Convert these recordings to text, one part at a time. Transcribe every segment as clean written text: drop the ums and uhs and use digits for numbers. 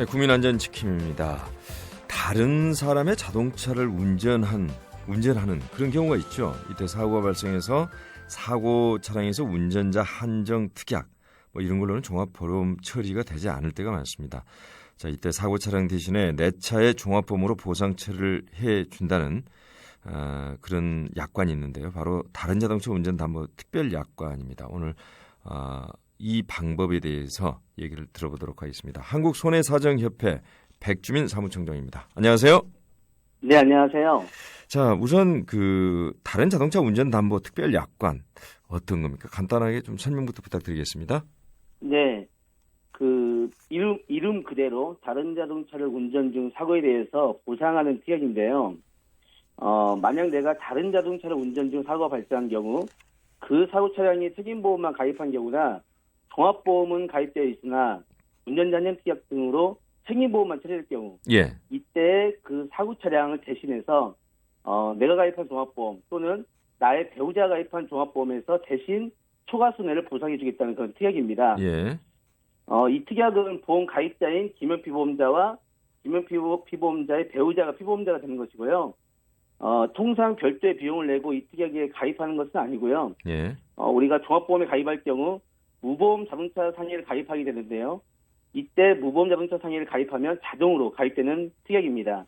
네, 국민안전지킴입니다. 다른 사람의 자동차를 운전하는 그런 경우가 있죠. 이때 사고가 발생해서 사고 차량에서 운전자 한정 특약 이런 걸로는 종합보험 처리가 되지 않을 때가 많습니다. 자, 이때 사고 차량 대신에 내 차의 종합보험으로 보상 처리를 해준다는 그런 약관이 있는데요. 바로 다른 자동차 운전담보 특별약관입니다. 오늘 이 방법에 대해서 얘기를 들어보도록 하겠습니다. 한국손해사정협회 백주민 사무총장입니다. 안녕하세요. 네, 안녕하세요. 자, 우선 다른 자동차 운전담보 특별약관 어떤 겁니까? 간단하게 좀 설명부터 부탁드리겠습니다. 네, 이름 그대로 다른 자동차를 운전 중 사고에 대해서 보상하는 특약인데요. 만약 내가 다른 자동차를 운전 중 사고가 발생한 경우 그 사고 차량이 책임보험만 가입한 경우나 종합보험은 가입되어 있으나 운전자 한정 특약 등으로 책임보험만 처리될 경우 이때 그 사고 차량을 대신해서 내가 가입한 종합보험 또는 나의 배우자가 가입한 종합보험에서 대신 초과 손해를 보상해 주겠다는 그런 특약입니다. 이 특약은 보험 가입자인 김현 피보험자와 김현 피보험자의 배우자가 피보험자가 되는 것이고요. 통상 별도의 비용을 내고 이 특약에 가입하는 것은 아니고요. 우리가 종합보험에 가입할 경우 무보험 자동차 상해를 가입하게 되는데요. 이때 무보험 자동차 상해를 가입하면 자동으로 가입되는 특약입니다.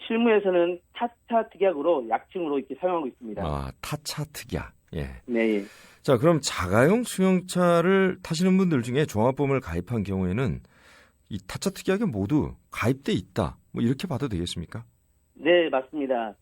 실무에서는 타차 특약으로 약칭으로 이렇게 사용하고 있습니다. 타차 특약. 네. 자, 그럼 자가용 승용차를 타시는 분들 중에 종합보험을 가입한 경우에는 이 타차 특약에 모두 가입돼 있다. 이렇게 봐도 되겠습니까? 네, 맞습니다.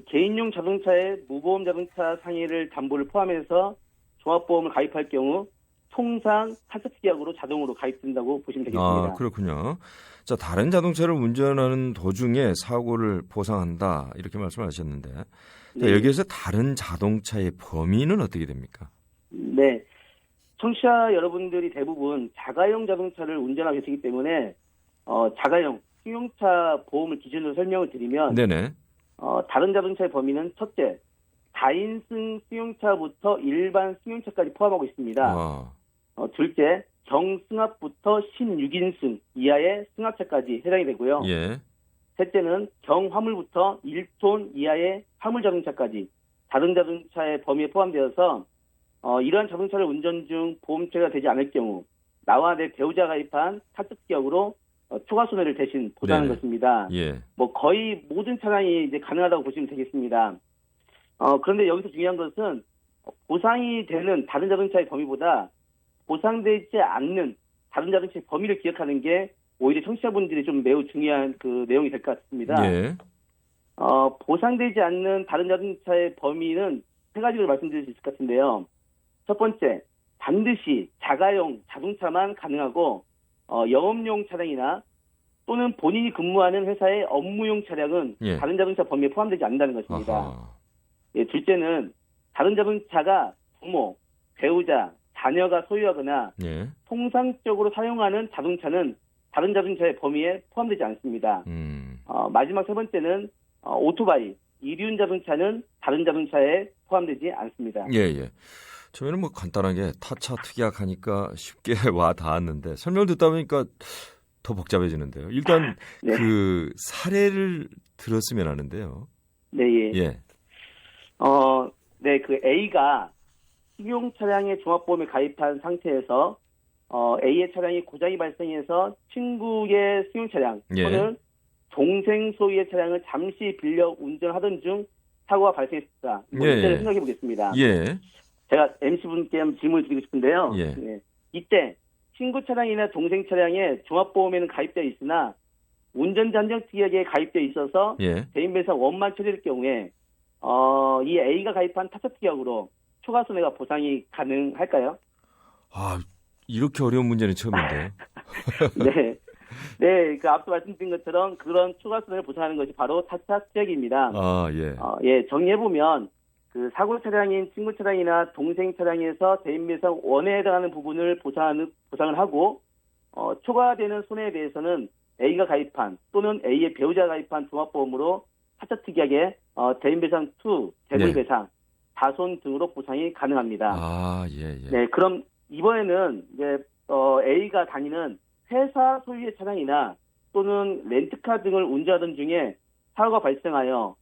개인용 자동차에 무보험 자동차 상해를 담보를 포함해서 종합보험을 가입할 경우 통상 타차 특약으로 자동으로 가입된다고 보시면 되겠습니다. 그렇군요. 자, 다른 자동차를 운전하는 도중에 사고를 보상한다 이렇게 말씀하셨는데 자, 여기에서 다른 자동차의 범위는 어떻게 됩니까? 네, 청취자 여러분들이 대부분 자가용 자동차를 운전하고 계시기 때문에 자가용 승용차 보험을 기준으로 설명을 드리면 다른 자동차의 범위는 첫째, 다인승 승용차부터 일반 승용차까지 포함하고 있습니다. 둘째, 경승합부터 16인승 이하의 승합차까지 해당이 되고요. 셋째는 경화물부터 1톤 이하의 화물 자동차까지 다른 자동차의 범위에 포함되어서 이러한 자동차를 운전 중 보험 처리가 되지 않을 경우 나와 내 배우자가 가입한 타차 특약으로 초과 손해를 대신 보상하는 것입니다. 거의 모든 차량이 이제 가능하다고 보시면 되겠습니다. 그런데 여기서 중요한 것은 보상이 되는 다른 자동차의 범위보다 보상되지 않는 다른 자동차의 범위를 기억하는 게 오히려 청취자분들이 좀 매우 중요한 내용이 될 것 같습니다. 보상되지 않는 다른 자동차의 범위는 세 가지로 말씀드릴 수 있을 것 같은데요. 첫 번째, 반드시 자가용 자동차만 가능하고 영업용 차량이나 또는 본인이 근무하는 회사의 업무용 차량은 다른 자동차 범위에 포함되지 않는다는 것입니다. 둘째는 다른 자동차가 부모, 배우자, 자녀가 소유하거나 통상적으로 사용하는 자동차는 다른 자동차의 범위에 포함되지 않습니다. 마지막 세 번째는 오토바이, 이륜 자동차는 다른 자동차에 포함되지 않습니다. 처음에는 간단하게 타차 특약하니까 쉽게 와 닿았는데 설명 듣다 보니까 더 복잡해지는데요. 일단 사례를 들었으면 하는데요. A가 승용 차량의 종합보험에 가입한 상태에서 A의 차량이 고장이 발생해서 친구의 승용 차량 또는 동생 소유의 차량을 잠시 빌려 운전하던 중 사고가 발생했다. 문제를 생각해 보겠습니다. 제가 MC분께 한번 질문을 드리고 싶은데요. 이때 친구 차량이나 동생 차량에 종합보험에는 가입되어 있으나 운전자 한정 특약에 가입되어 있어서 대인배상 원만 처리될 경우에 이 A가 가입한 타차 특약으로 초과 손해가 보상이 가능할까요? 이렇게 어려운 문제는 처음인데요. 앞서 말씀드린 것처럼 그런 초과 손해를 보상하는 것이 바로 타차 특약입니다. 정리해보면 사고 차량인 친구 차량이나 동생 차량에서 대인배상 원에 해당하는 부분을 보상을 하고 초과되는 손해에 대해서는 A가 가입한 또는 A의 배우자가 가입한 종합보험으로 타차 특약에 대인배상 2, 재물배상, 다손 등으로 보상이 가능합니다. 그럼 이번에는 A가 다니는 회사 소유의 차량이나 또는 렌트카 등을 운전하던 중에 사고가 발생하여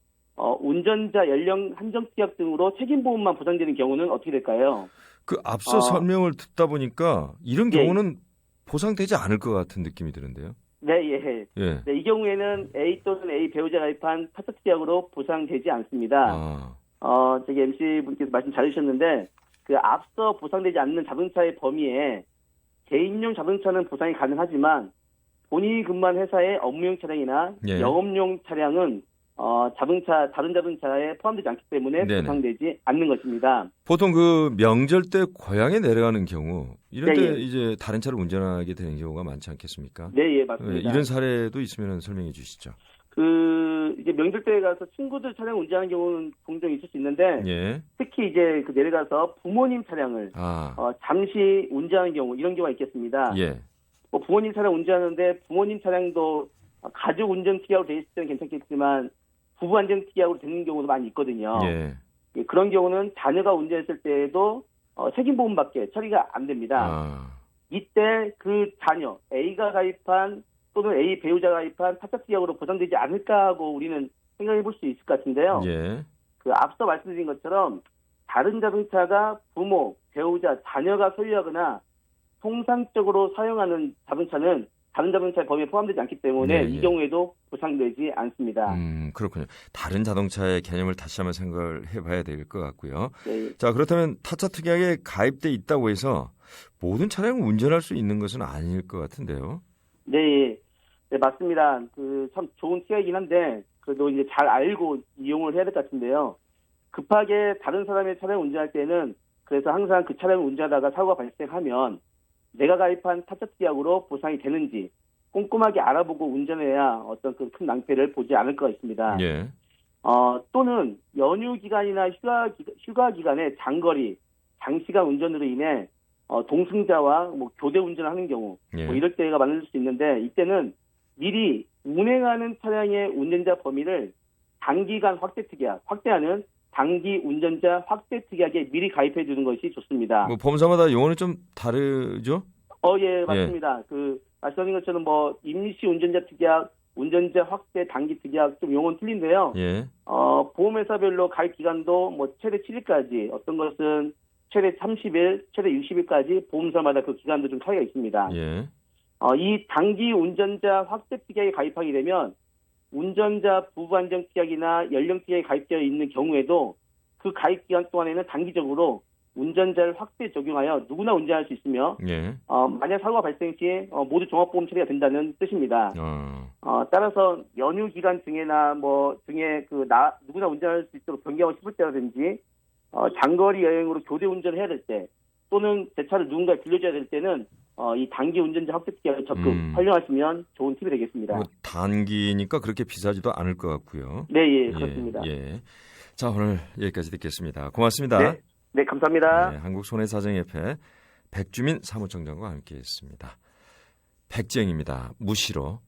운전자 연령 한정 특약 등으로 책임보험만 보상되는 경우는 어떻게 될까요? 그 앞서 설명을 듣다 보니까 이런 경우는 보상되지 않을 것 같은 느낌이 드는데요. 네, 예. 네, 이 경우에는 A 또는 A 배우자 가입한 타차 특약으로 보상되지 않습니다. 저기 MC분께서 말씀 잘해주셨는데, 그 앞서 보상되지 않는 자동차의 범위에 개인용 자동차는 보상이 가능하지만 본인이 근무한 회사의 업무용 차량이나 영업용 차량은 다른 자동차에 포함되지 않기 때문에 보상되지 않는 것입니다. 보통 그 명절 때 고향에 내려가는 경우 이런 때 이제 다른 차를 운전하게 되는 경우가 많지 않겠습니까? 네, 예, 맞습니다. 이런 사례도 있으면 설명해 주시죠. 이제 명절 때 가서 친구들 차량 운전하는 경우는 종종 있을 수 있는데, 특히 이제 그 내려가서 부모님 차량을 잠시 운전하는 경우, 이런 경우가 있겠습니다. 뭐 부모님 차량 운전하는데 부모님 차량도 가족 운전 특약으로 돼 있을 때는 괜찮겠지만 부부 안전 특약으로 되는 경우도 많이 있거든요. 그런 경우는 자녀가 운전했을 때에도 책임보험밖에 처리가 안 됩니다. 이때 그 자녀 A가 가입한 또는 A 배우자가 가입한 타차 특약으로 보상되지 않을까 하고 우리는 생각해 볼 수 있을 것 같은데요. 그 앞서 말씀드린 것처럼 다른 자동차가 부모, 배우자, 자녀가 소유하거나 통상적으로 사용하는 자동차는 다른 자동차의 범위에 포함되지 않기 때문에 이 경우에도 보상되지 않습니다. 그렇군요. 다른 자동차의 개념을 다시 한번 생각을 해봐야 될 것 같고요. 자, 그렇다면 타차 특약에 가입돼 있다고 해서 모든 차량을 운전할 수 있는 것은 아닐 것 같은데요. 네, 맞습니다. 참 좋은 특약이긴 한데 그래도 이제 잘 알고 이용을 해야 될 것 같은데요. 급하게 다른 사람의 차량을 운전할 때는 그래서 항상 그 차량을 운전하다가 사고가 발생하면 내가 가입한 타차 특약으로 보상이 되는지 꼼꼼하게 알아보고 운전해야 어떤 그 큰 낭패를 보지 않을 것 같습니다. 또는 연휴 기간이나 휴가 기간에 장거리, 장시간 운전으로 인해 동승자와 뭐 교대 운전을 하는 경우 뭐 이럴 때가 많을 수 있는데 이때는 미리 운행하는 차량의 운전자 범위를 단기간 확대하는 단기 운전자 확대 특약에 미리 가입해 주는 것이 좋습니다. 뭐 범사마다 용어는 좀 다르죠? 예, 맞습니다. 말씀하신 것처럼 뭐 임시 운전자 특약, 운전자 확대 단기 특약 좀 용어는 틀린데요. 보험회사별로 가입 기간도 뭐 최대 7일까지, 어떤 것은 최대 30일, 최대 60일까지 보험사마다 그 기간도 좀 차이가 있습니다. 이 단기 운전자 확대 특약에 가입하게 되면 운전자 부부 안정 특약이나 연령 특약에 가입되어 있는 경우에도 그 가입 기간 동안에는 단기적으로 운전자를 확대 적용하여 누구나 운전할 수 있으며 만약 사고가 발생 시 모두 종합보험 처리가 된다는 뜻입니다. 따라서 연휴 기간 등에나 등에 누구나 운전할 수 있도록 변경하고 싶을 때라든지 장거리 여행으로 교대 운전을 해야 될 때 또는 제 차를 누군가에 빌려줘야 될 때는 이 단기 운전자 확대 특약을 적극 활용하시면 좋은 팁이 되겠습니다. 뭐 단기니까 그렇게 비싸지도 않을 것 같고요. 네, 그렇습니다. 자, 오늘 여기까지 듣겠습니다. 고맙습니다. 네, 감사합니다. 한국손해사정협회 백주민 사무총장과 함께했습니다. 백지영입니다. 무시로.